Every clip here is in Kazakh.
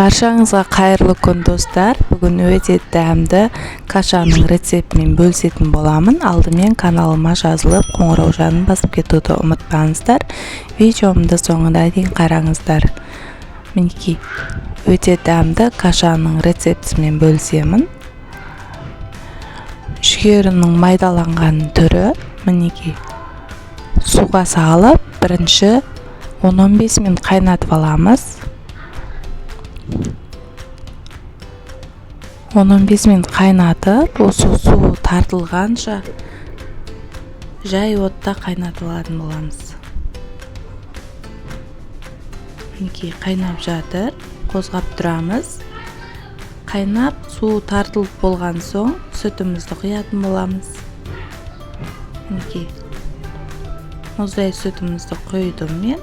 Баршаңызға қайырлы күн достар. Бүгін өте дәмді кашаның рецептімен бөлісетін боламын. Алдымен каналыма жазылып, қоңырау жанын басып кетуді ұмытпаңыздар. Видеомды соңына дейін қараңыздар. Мінекей, өте дәмді кашаның рецептімен бөлісемін. Жүгерінің майдаланған түрі, мінекей, суға салып, бірінші 10-15 минут қайнатып аламыз. 10-15 минут қайнатып, осы су тартылғанша жай отта қайнатып алатын боламыз. Мінекей, қайнап жатыр, қозғап тұрамыз. Қайнап, су тартылып болған соң сүтімізді құятын боламыз. Мінекей, мұздай сүтімізді құйдым мен.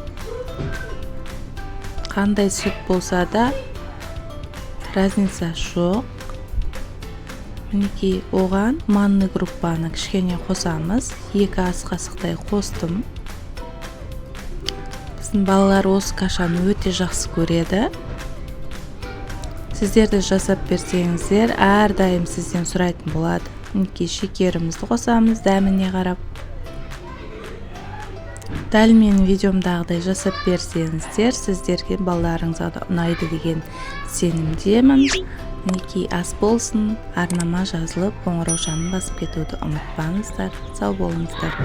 Қандай сүт болса да разница жоқ. Мінекей, оған манный группаны кішкене қосамыз. 2 ас қасықтай қостым. Біздің балалар осы кашаны өте жақсы көреді. Сіздерді жасап берсеңіздер, әрдайым сізден сұрайтын болады. Мінекей, шекерімізді қосамыз, дәміне қарап. Дәл менің видеомдағыдай жасап берсеңіздер, сіздерге балаларыңызға да ұнайды деген сенімдемін. Мінекей, ас болсын, арнама жазылып, қоңырау жанын басып кетуді ұмытпаңыздар. Сау болыңыздар.